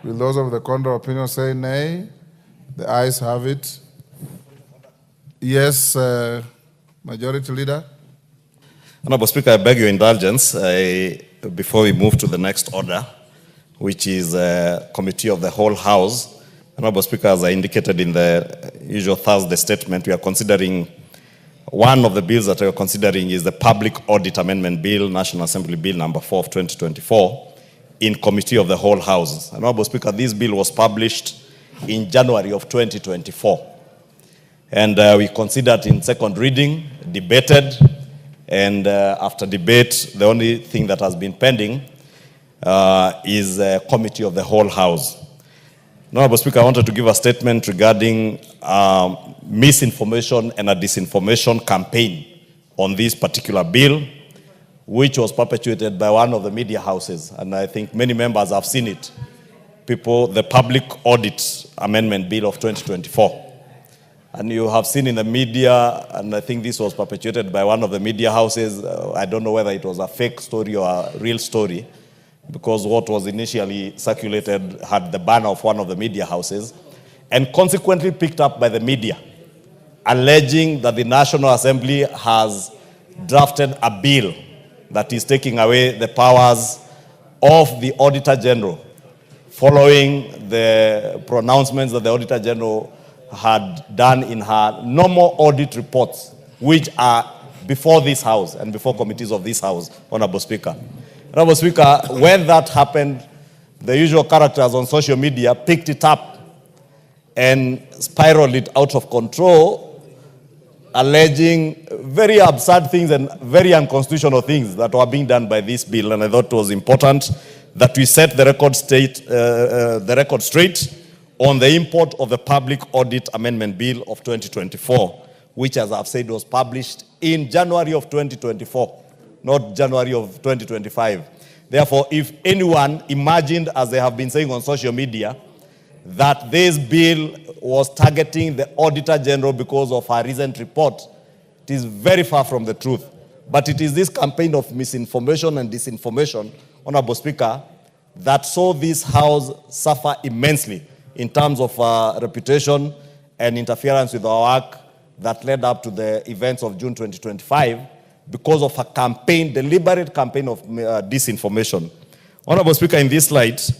Will those of the contrary opinion say nay? The ayes have it. Yes, Majority Leader. Honorable Speaker, I beg your indulgence before we move to the next order, which is Committee of the Whole House. Honorable Speaker, as I indicated in the usual Thursday statement, we are considering, one of the bills that we are considering is the Public Audit Amendment Bill, National Assembly Bill number 4 of 2024, in Committee of the Whole House. Honorable Speaker, this bill was published in January of 2024. And we considered in second reading, debated, and after debate, the only thing that has been pending is a Committee of the Whole House. Honorable Speaker, I wanted to give a statement regarding misinformation and a disinformation campaign on this particular bill, which was perpetuated by one of the media houses, and I think many members have seen it. The Public Audit Amendment Bill of 2024. And you have seen in the media, and I think this was perpetuated by one of the media houses. I don't know whether it was a fake story or a real story, because what was initially circulated had the banner of one of the media houses, and consequently picked up by the media, alleging that the National Assembly has drafted a bill that is taking away the powers of the Auditor General, following the pronouncements that the Auditor General had done in her normal audit reports, which are before this House and before committees of this House, Honorable Speaker. Honorable Speaker, when that happened, the usual characters on social media picked it up and spiraled it out of control, alleging very absurd things and very unconstitutional things that were being done by this bill. And I thought it was important that we set the record straight on the import of the Public Audit Amendment Bill of 2024, which, as I've said, was published in January of 2024, not January of 2025. Therefore, if anyone imagined, as they have been saying on social media, that this bill was targeting the Auditor General because of her recent report, it is very far from the truth. But it is this campaign of misinformation and disinformation, Honorable Speaker, that saw this House suffer immensely in terms of reputation and interference with our work that led up to the events of June 2025 because of a campaign, deliberate campaign of disinformation. Honorable Speaker, in this light,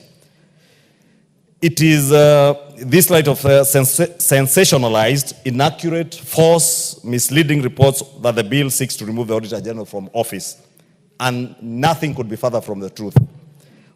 it is this light of sensationalized, inaccurate, false, misleading reports that the bill seeks to remove the Auditor General from office. And nothing could be further from the truth.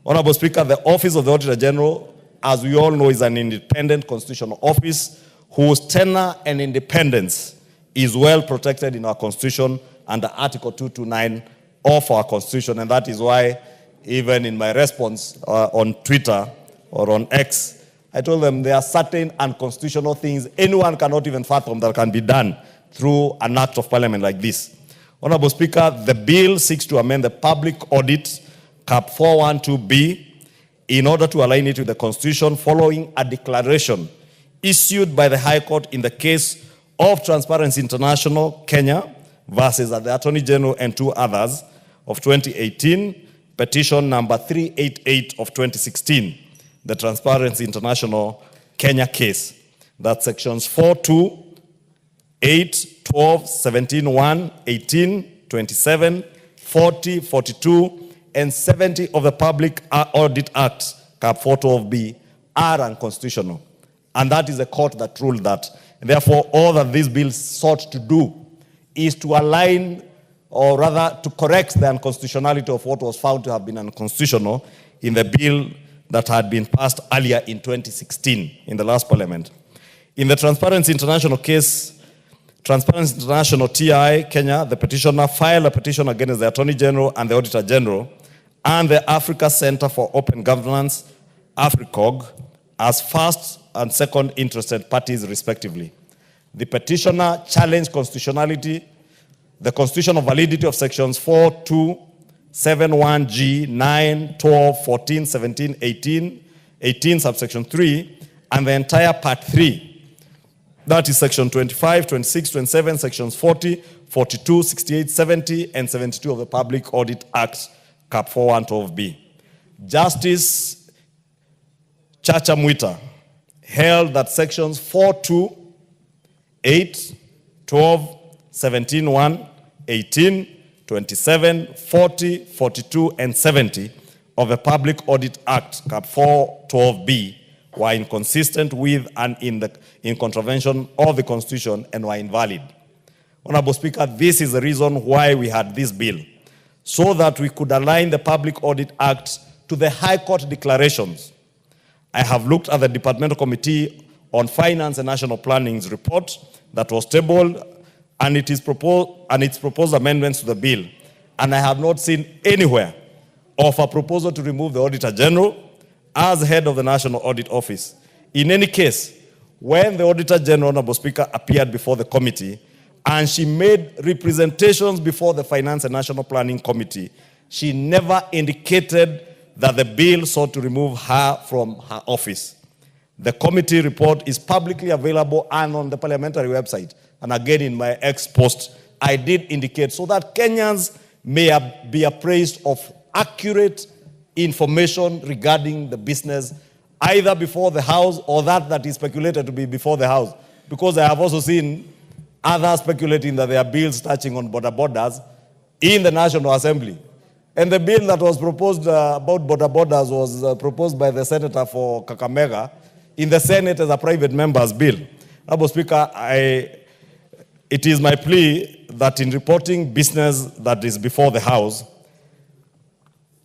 Honorable Speaker, the Office of the Auditor General, as we all know, is an independent constitutional office whose tenure and independence is well protected in our Constitution under Article 229 of our Constitution. And that is why, even in my response on Twitter or on X, I told them there are certain unconstitutional things anyone cannot even fathom that can be done through an act of parliament like this. Honorable Speaker, the bill seeks to amend the Public Audit Cap 412B in order to align it with the Constitution following a declaration issued by the High Court in the case of Transparency International Kenya versus the Attorney General and two others of 2018, petition number 388 of 2016, the Transparency International Kenya case. That's sections 4.2, 8, 12, 17, 1, 18, 27, 40, 42, and 70 of the Public Audit Act, Cap 412B, are unconstitutional. And that is a court that ruled that. And therefore, all that this bill sought to do is to align, or rather to correct the unconstitutionality of what was found to have been unconstitutional in the bill that had been passed earlier in 2016, in the last parliament. In the Transparency International case, Transparency International TI Kenya, the petitioner filed a petition against the Attorney General and the Auditor General and the Africa Center for Open Governance, AFRICOG, as first and second interested parties, respectively. The petitioner challenged constitutionality, the constitutional validity of sections 4, 2, 7, 1G, 9, 12, 14, 17, 18, 18 subsection 3, and the entire part 3. That is section 25, 26, 27, sections 40, 42, 68, 70, and 72 of the Public Audit Act, Cap 412B. Justice Chacha Mwita held that sections 4.2, 8, 12, 17.1, 18, 27, 40, 42, and 70 of the Public Audit Act, Cap 412B, were inconsistent with and in contravention of the Constitution and were invalid. Honorable Speaker, this is the reason why we had this bill, so that we could align the Public Audit Act to the High Court declarations. I have looked at the Departmental Committee on Finance and National Planning's report that was tabled and its proposed amendments to the bill, and I have not seen anywhere of a proposal to remove the Auditor General as head of the National Audit Office. In any case, when the Auditor General, Honorable Speaker, appeared before the committee and she made representations before the Finance and National Planning Committee, she never indicated that the bill sought to remove her from her office. The committee report is publicly available and on the parliamentary website. And again, in my ex-post, I did indicate so that Kenyans may be appraised of accurate information regarding the business, either before the House or that is speculated to be before the House. Because I have also seen others speculating that there are bills touching on border borders in the National Assembly. And the bill that was proposed about border borders was proposed by the senator for Kakamega in the Senate as a private member's bill. Honorable Speaker, it is my plea that in reporting business that is before the House,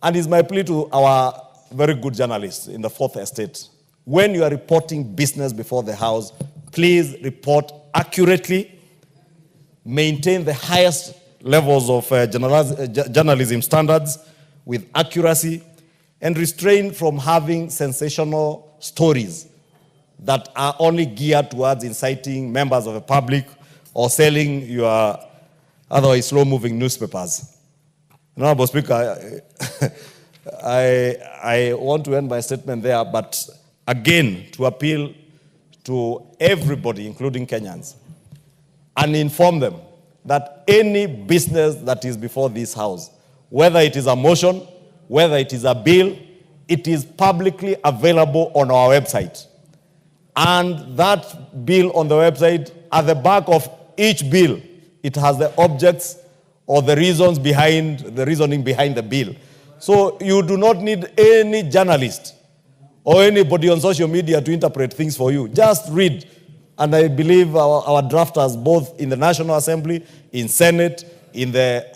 and it's my plea to our very good journalists in the Fourth Estate, when you are reporting business before the House, please report accurately, maintain the highest levels of journalism standards with accuracy, and refrain from having sensational stories that are only geared towards inciting members of the public or selling your otherwise slow-moving newspapers. Honorable Speaker, I want to end my statement there, but again, to appeal to everybody, including Kenyans, and inform them that any business that is before this House, whether it is a motion, whether it is a bill, it is publicly available on our website. And that bill on the website, at the back of each bill, it has the objects or the reasoning behind the bill. So you do not need any journalist or anybody on social media to interpret things for you. Just read. And I believe our drafters, both in the National Assembly, in Senate, in the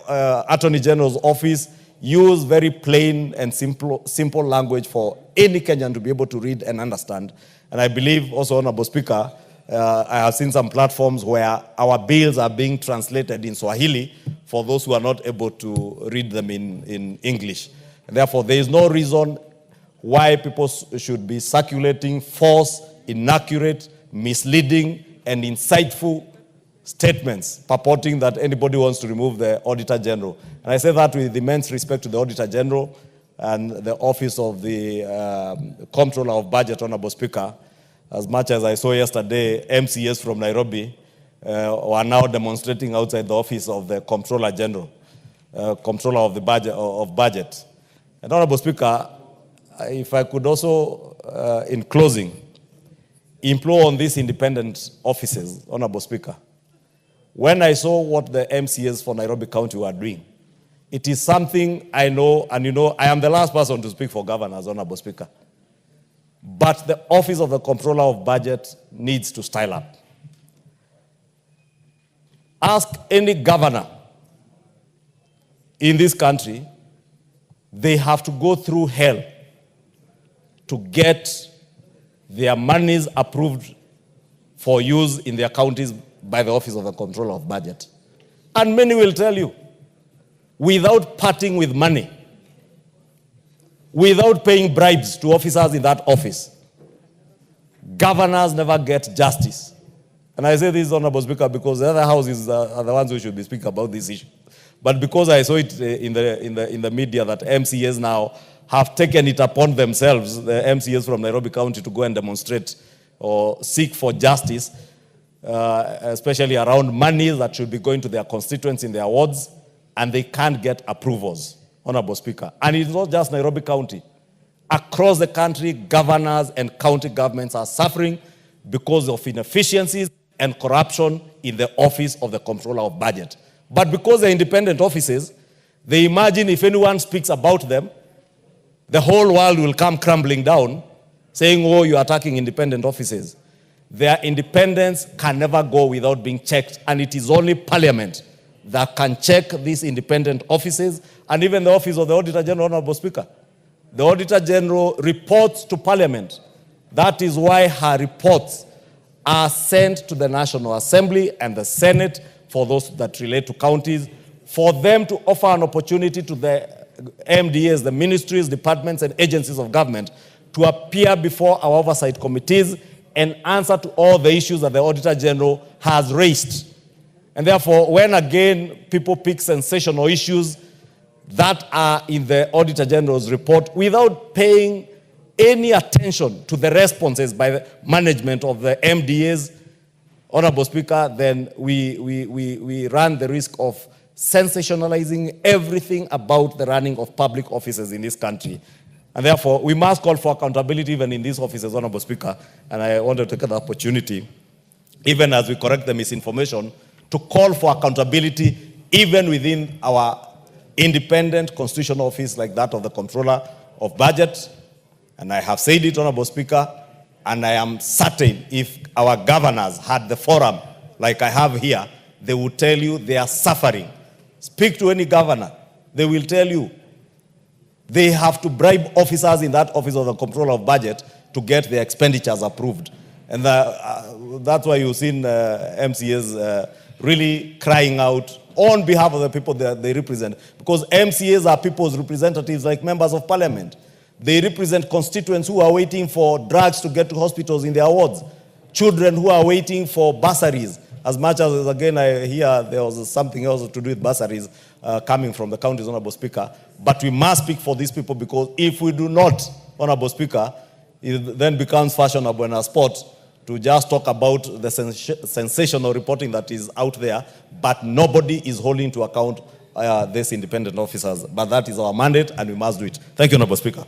Attorney General's office, use very plain and simple language for any Kenyan to be able to read and understand. And I believe also, Honorable Speaker, I have seen some platforms where our bills are being translated in Swahili for those who are not able to read them in English. And therefore, there is no reason why people should be circulating false, inaccurate, misleading, and insightful statements purporting that anybody wants to remove the Auditor General. And I say that with immense respect to the Auditor General and the Office of the Comptroller of Budget, Honorable Speaker. As much as I saw yesterday, MCAs from Nairobi are now demonstrating outside the office of the Comptroller General, Comptroller of the Budget. And Honorable Speaker, if I could also, in closing, implore on these independent offices, Honorable Speaker. When I saw what the MCAs for Nairobi County were doing, it is something I know, and you know, I am the last person to speak for governors, Honorable Speaker. But the Office of the Comptroller of Budget needs to style up. Ask any governor in this country, they have to go through hell to get their monies approved for use in their counties by the Office of the Comptroller of Budget. And many will tell you, without parting with money, without paying bribes to officers in that office, governors never get justice. And I say this, Honorable Speaker, because the other houses are the ones who should be speaking about this issue. But because I saw it in the media that MCAs now have taken it upon themselves, the MCAs from Nairobi County, to go and demonstrate or seek for justice, especially around money that should be going to their constituents in their wards, and they can't get approvals, Honorable Speaker. And it's not just Nairobi County. across the country, governors and county governments are suffering because of inefficiencies and corruption in the office of the Comptroller of Budget. But because they're independent offices, they imagine if anyone speaks about them, the whole world will come crumbling down, saying, oh, you're attacking independent offices. Their independence can never go without being checked, and it is only Parliament that can check these independent offices, and even the office of the Auditor General, Honorable Speaker. The Auditor General reports to Parliament. That is why her reports are sent to the National Assembly and the Senate for those that relate to counties, for them to offer an opportunity to the MDAs, the ministries, departments, and agencies of government to appear before our oversight committees and answer to all the issues that the Auditor General has raised. And therefore, when again people pick sensational issues that are in the Auditor General's report without paying any attention to the responses by the management of the MDAs, Honorable Speaker, then we run the risk of sensationalizing everything about the running of public offices in this country. And therefore, we must call for accountability even in these offices, Honorable Speaker. And I want to take the opportunity, even as we correct the misinformation, to call for accountability even within our independent constitutional office like that of the Comptroller of Budget. And I have said it, Honorable Speaker, and I am certain if our governors had the forum like I have here, they will tell you they are suffering. Speak to any governor, they will tell you they have to bribe officers in that office of the Comptroller of Budget to get their expenditures approved. And that's why you've seen MCAs really crying out on behalf of the people that they represent. Because MCAs are people's representatives like members of Parliament. They represent constituents who are waiting for drugs to get to hospitals in their wards. Children who are waiting for bursaries. As much as, again, I hear there was something else to do with bursaries coming from the counties, Honorable Speaker. But we must speak for these people, because if we do not, Honorable Speaker, it then becomes fashionable in our sport to just talk about the sensational reporting that is out there, but nobody is holding to account these independent officers. But that is our mandate, and we must do it. Thank you, Honorable Speaker.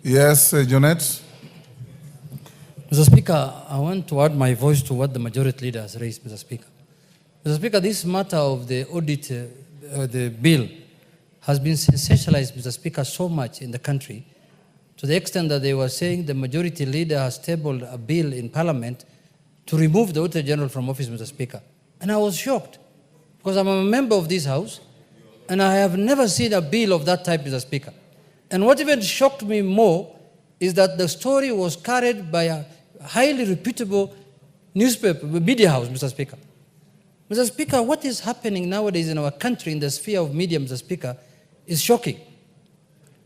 Yes, Janet. Mr. Speaker, I want to add my voice to what the majority leader has raised, Mr. Speaker. Mr. Speaker, this matter of the audit, the bill, has been sensationalized, Mr. Speaker, so much in the country, to the extent that they were saying the majority leader has tabled a bill in Parliament to remove the Auditor General from office, Mr. Speaker. And I was shocked, because I'm a member of this House, and I have never seen a bill of that type, Mr. Speaker. And what even shocked me more is that the story was carried by a highly reputable newspaper, media house, Mr. Speaker. Mr. Speaker, what is happening nowadays in our country in the sphere of media, Mr. Speaker, is shocking.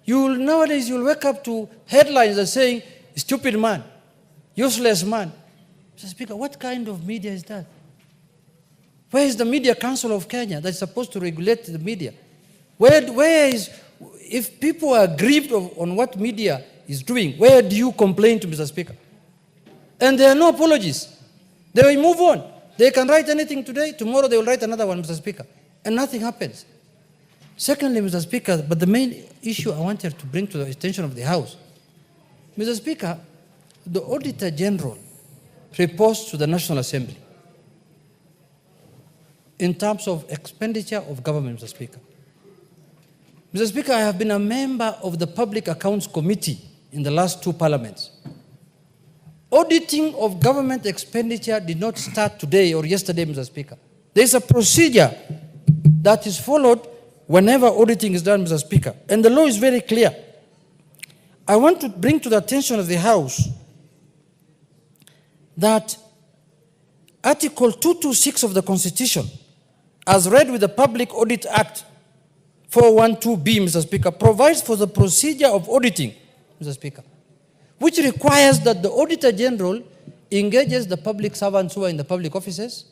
Nowadays you'll wake up to headlines that are saying, stupid man, useless man. Mr. Speaker, what kind of media is that? Where is the Media Council of Kenya that's supposed to regulate the media? Where is, if people are aggrieved on what media is doing, where do you complain to, Mr. Speaker? And there are no apologies. They will move on. They can write anything today, tomorrow they will write another one, Mr. Speaker, and nothing happens. Secondly, Mr. Speaker, but the main issue I wanted to bring to the attention of the House, Mr. Speaker, the Auditor General reports to the National Assembly in terms of expenditure of government, Mr. Speaker. Mr. Speaker, I have been a member of the Public Accounts Committee in the last two parliaments. Auditing of government expenditure did not start today or yesterday, Mr. Speaker. There is a procedure that is followed whenever auditing is done, Mr. Speaker. And the law is very clear. I want to bring to the attention of the House that Article 226 of the Constitution, as read with the Public Audit Act 412B, Mr. Speaker, provides for the procedure of auditing, Mr. Speaker, which requires that the Auditor General engages the public servants who are in the public offices,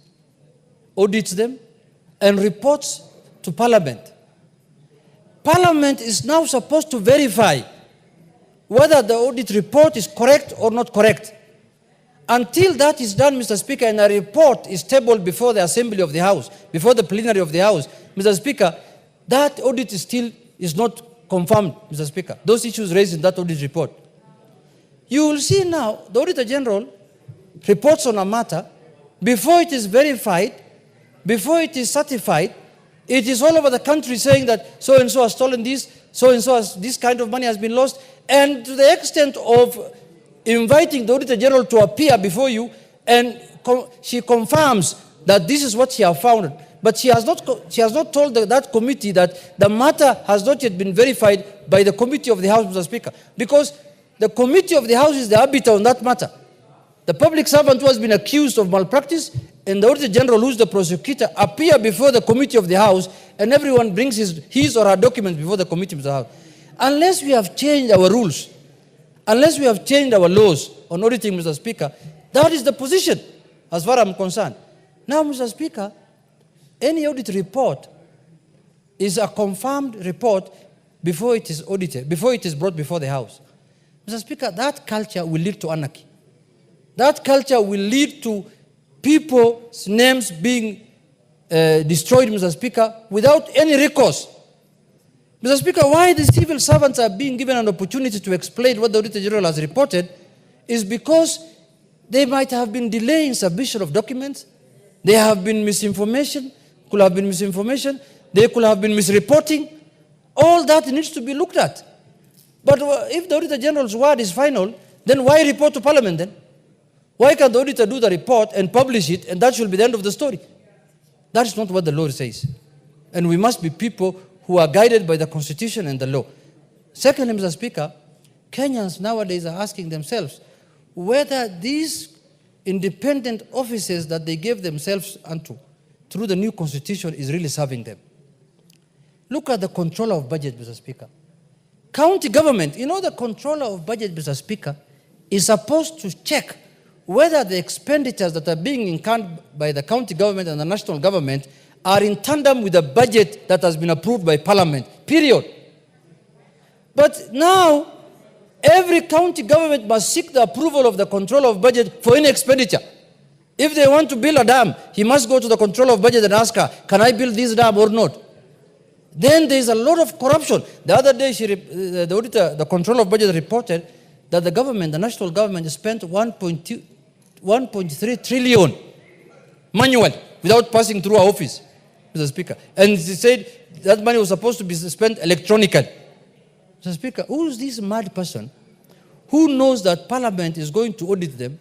audits them, and reports to Parliament. Parliament is now supposed to verify whether the audit report is correct or not correct. Until that is done, Mr. Speaker, and a report is tabled before the Assembly of the House, before the plenary of the House, Mr. Speaker, that audit is not confirmed, Mr. Speaker, those issues raised in that audit report. You will see now the Auditor General reports on a matter before it is verified, before it is certified. It is all over the country saying that so-and-so has stolen this, so-and-so has, this kind of money has been lost, and to the extent of inviting the Auditor General to appear before you, and she confirms that this is what she has found. But she has not told that committee that the matter has not yet been verified by the committee of the House, Mr. Speaker, because the committee of the House is the arbiter on that matter. The public servant who has been accused of malpractice and the Auditor General, who is the prosecutor, appear before the committee of the House, and everyone brings his or her documents before the committee of the House. Unless we have changed our rules, unless we have changed our laws on auditing, Mr. Speaker, that is the position as far as I'm concerned. Now, Mr. Speaker, any audit report is a confirmed report before it is audited, before it is brought before the House. Mr. Speaker, that culture will lead to anarchy. That culture will lead to people's names being destroyed, Mr. Speaker, without any recourse. Mr. Speaker, why the civil servants are being given an opportunity to explain what the Auditor General has reported is because they might have been delaying submission of documents. There have been misinformation, could have been misinformation, they could have been misreporting. All that needs to be looked at. But if the Auditor General's word is final, then why report to Parliament then? Why can't the auditor do the report and publish it, and that should be the end of the story? That is not what the law says. And we must be people who are guided by the Constitution and the law. Secondly, Mr. Speaker, Kenyans nowadays are asking themselves whether these independent offices that they gave themselves unto through the new Constitution is really serving them. Look at the controller of budget, Mr. Speaker. County government, you know, the controller of budget, Mr. Speaker, is supposed to check whether the expenditures that are being incurred by the county government and the national government are in tandem with the budget that has been approved by Parliament, period. But now, every county government must seek the approval of the controller of budget for any expenditure. If they want to build a dam, he must go to the controller of budget and ask her, can I build this dam or not? Then there is a lot of corruption. The other day, the controller of budget reported that the government, the national government, spent 1.3 trillion manual without passing through our office, Mr. Speaker. And he said that money was supposed to be spent electronically. Mr. Speaker, who is this mad person who knows that Parliament is going to audit them,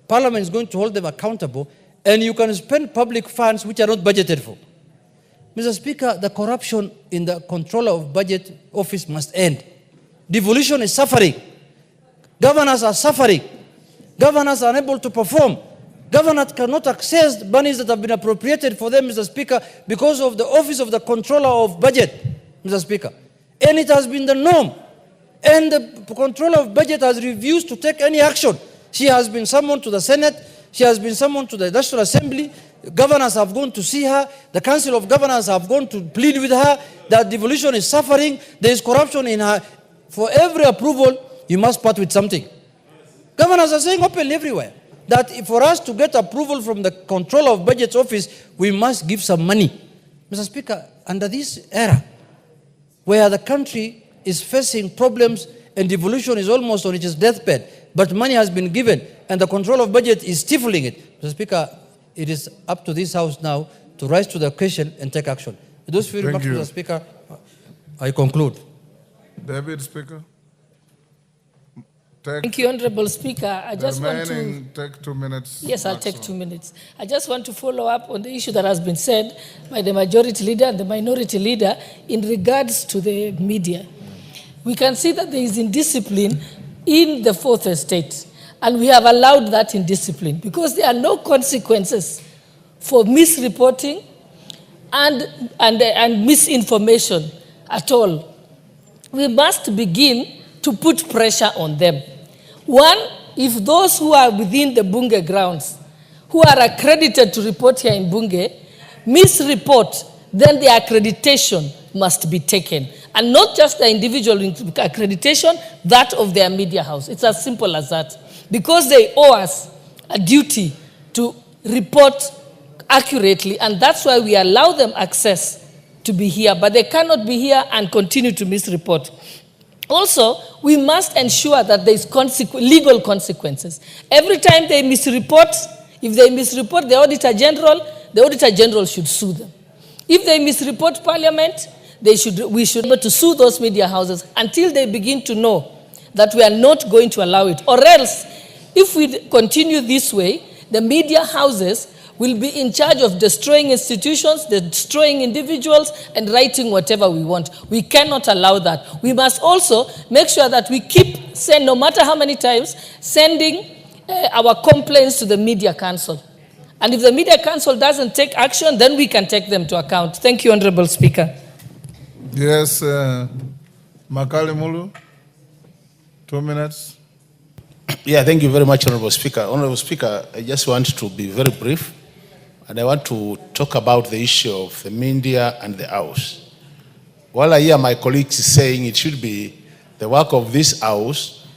Parliament is going to hold them accountable, and you can spend public funds which are not budgeted for? Mr. Speaker, the corruption in the controller of budget office must end. Devolution is suffering. Governors are suffering. Governors are unable to perform. Governors cannot access monies that have been appropriated for them, Mr. Speaker, because of the office of the controller of budget, Mr. Speaker. And it has been the norm. And the controller of budget has refused to take any action. She has been summoned to the Senate. She has been summoned to the National Assembly. Governors have gone to see her. The Council of Governors have gone to plead with her that devolution is suffering. There is corruption in her. For every approval, you must part with something. Governors are saying openly everywhere that for us to get approval from the Controller of Budget's office, we must give some money. Mr. Speaker, under this era, where the country is facing problems and devolution is almost on its deathbed, but money has been given and the Controller of Budget is stifling it, Mr. Speaker, it is up to this House now to rise to the occasion and take action. With those few remarks, Mr. Speaker, I conclude. David, Speaker. Thank you, Honorable Speaker. I just want to take 2 minutes. Yes, I'll take 2 minutes. I just want to follow up on the issue that has been said by the majority leader and the minority leader in regards to the media. We can see that there is indiscipline in the fourth estate, and we have allowed that indiscipline because there are no consequences for misreporting and misinformation at all. We must begin to put pressure on them. One, if those who are within the Bunge grounds, who are accredited to report here in Bunge, misreport, then the accreditation must be taken. And not just the individual accreditation, that of their media house. It's as simple as that. Because they owe us a duty to report accurately, and that's why we allow them access to be here, but they cannot be here and continue to misreport. Also, we must ensure that there is legal consequences. Every time they misreport, if they misreport the Auditor General should sue them. If they misreport Parliament, we should be able to sue those media houses until they begin to know that we are not going to allow it. Or else, if we continue this way, the media houses will be in charge of destroying institutions, destroying individuals, and writing whatever we want. We cannot allow that. We must also make sure that we keep saying, no matter how many times, sending our complaints to the Media Council. And if the Media Council doesn't take action, then we can take them to account. Thank you, Honorable Speaker. Yes, Makali Mulu, 2 minutes. Yeah, thank you very much, Honorable Speaker. Honorable Speaker, I just want to be very brief, and I want to talk about the issue of the media and the House. While I hear my colleagues saying it should be the work of this House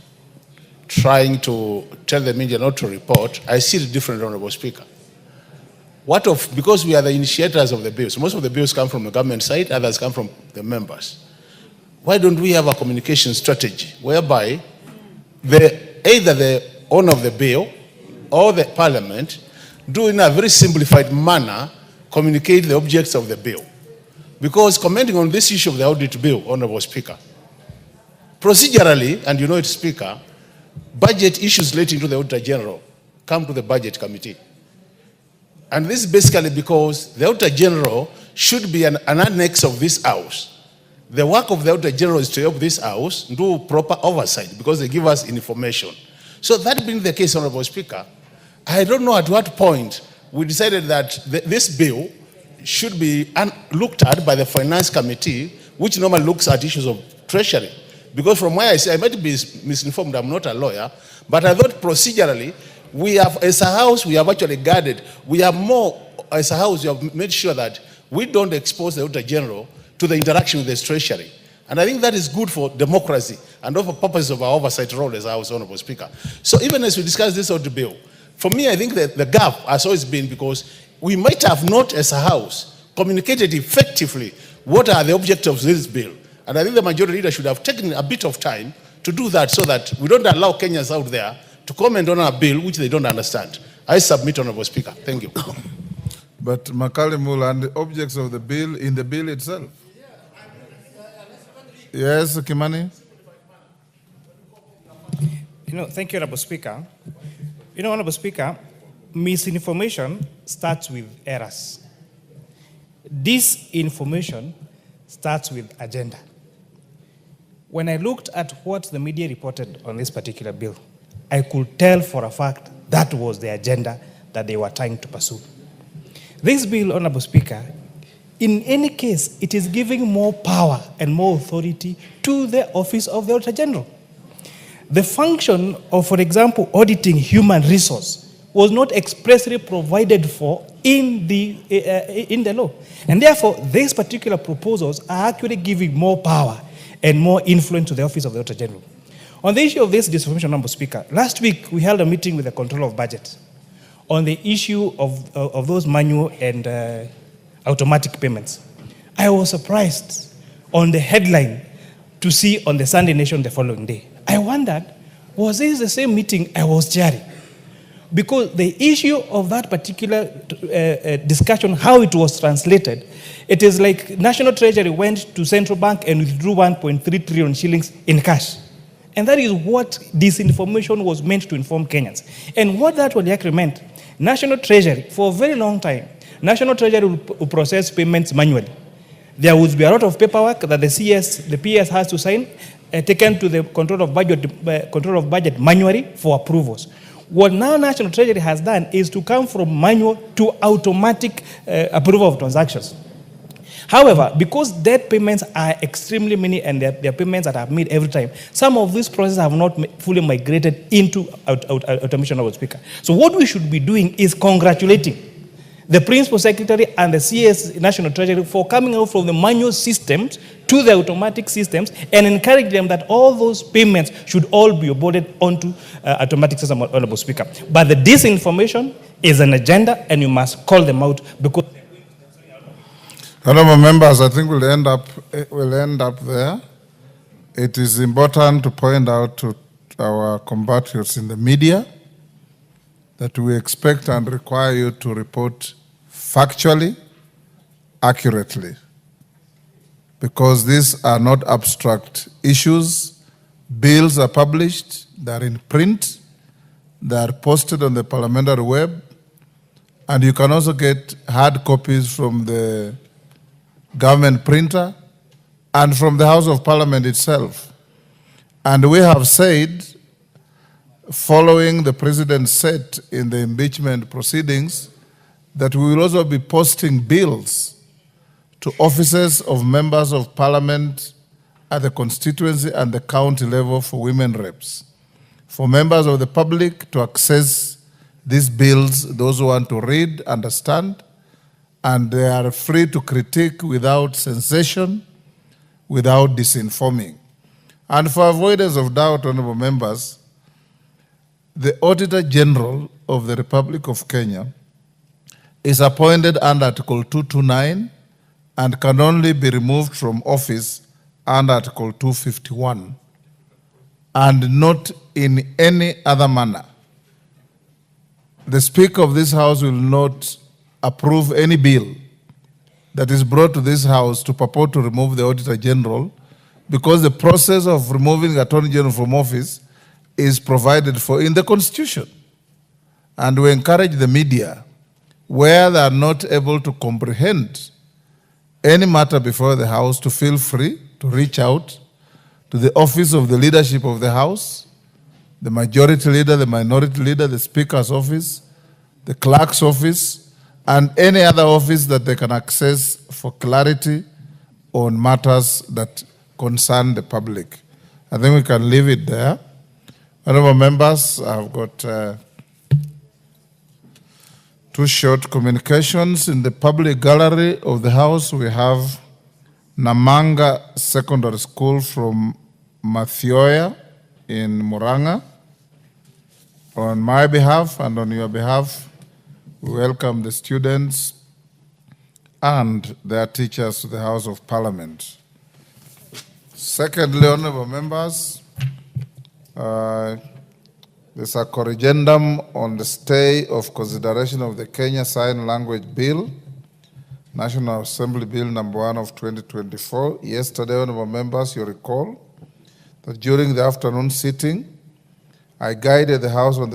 trying to tell the media not to report, I see it different, Honorable Speaker. Because we are the initiators of the bills, most of the bills come from the government side, others come from the members. Why don't we have a communication strategy whereby either the owner of the bill or the Parliament do in a very simplified manner communicate the objects of the bill? Because commenting on this issue of the audit bill, Honorable Speaker, procedurally, and you know it, Speaker, budget issues relating to the Auditor General come to the Budget Committee. And this is basically because the Auditor General should be an annex of this House. The work of the Auditor General is to help this House do proper oversight because they give us information. So that being the case, Honorable Speaker, I don't know at what point we decided that this bill should be looked at by the Finance Committee, which normally looks at issues of Treasury. Because from where I say, I might be misinformed, I'm not a lawyer, but I thought procedurally, we have, as a House, we have actually guarded. We have more, as a House, we have made sure that we don't expose the Auditor General to the interaction with the Treasury. And I think that is good for democracy and for purposes of our oversight role as a House, Honorable Speaker. So even as we discuss this audit bill, for me, I think that the gap has always been because we might have not, as a House, communicated effectively what are the objectives of this bill. And I think the majority leader should have taken a bit of time to do that so that we don't allow Kenyans out there to comment on a bill which they don't understand. I submit, Honorable Speaker. Thank you. But Makali Mulu, and the objects of the bill in the bill itself. Yes, Kimani? Thank you, Honorable Speaker. Honorable Speaker, misinformation starts with errors. Disinformation starts with agenda. When I looked at what the media reported on this particular bill, I could tell for a fact that was the agenda that they were trying to pursue. This bill, Honorable Speaker, in any case, it is giving more power and more authority to the Office of the Auditor General. The function of, for example, auditing human resource was not expressly provided for in the law. And therefore, these particular proposals are actually giving more power and more influence to the Office of the Auditor General. On the issue of this disinformation, Honorable Speaker, last week we held a meeting with the Controller of Budget on the issue of those manual and automatic payments. I was surprised on the headline to see on the Sunday Nation the following day. I wondered, was this the same meeting I was chairing? Because the issue of that particular discussion, how it was translated, it is like National Treasury went to Central Bank and withdrew 1.3 trillion shillings in cash. And that is what disinformation was meant to inform Kenyans. And what that would actually meant, National Treasury, for a very long time, National Treasury will process payments manually. There would be a lot of paperwork that the PS has to sign, taken to the Control of Budget manually for approvals. What now National Treasury has done is to come from manual to automatic approval of transactions. However, because debt payments are extremely many and they're payments that are made every time, some of these processes have not fully migrated into automation, Honorable Speaker. So what we should be doing is congratulating the Principal Secretary and the CS National Treasury for coming out from the manual systems to the automatic systems and encourage them that all those payments should all be boarded onto automatic system, Honorable Speaker. But the disinformation is an agenda and you must call them out because... Honorable members, I think we'll end up there. It is important to point out to our compatriots in the media that we expect and require you to report factually, accurately, because these are not abstract issues. Bills are published, they are in print, they are posted on the parliamentary web, and you can also get hard copies from the government printer and from the House of Parliament itself. And we have said, following the President's set in the impeachment proceedings, that we will also be posting bills to offices of members of Parliament at the constituency and the county level for women reps, for members of the public to access these bills, those who want to read, understand, and they are free to critique without sensation, without disinforming. And for avoidance of doubt, honorable members, the Auditor General of the Republic of Kenya is appointed under Article 229 and can only be removed from office under Article 251 and not in any other manner. The Speaker of this House will not approve any bill that is brought to this House to purport to remove the Auditor General, because the process of removing the Attorney General from office is provided for in the Constitution. And we encourage the media, where they are not able to comprehend any matter before the House, to feel free to reach out to the office of the leadership of the House, the majority leader, the minority leader, the Speaker's office, the clerk's office, and any other office that they can access for clarity on matters that concern the public. I think we can leave it there. Honorable members, I've got two short communications. In the public gallery of the House, we have Namanga Secondary School from Mathioya in Muranga. On my behalf and on your behalf, we welcome the students and their teachers to the House of Parliament. Secondly, honorable members, there's a corrigendum on the stay of consideration of the Kenya Sign Language Bill, National Assembly Bill number 1 of 2024. Yesterday, honorable members, you recall that during the afternoon sitting, I guided the House on the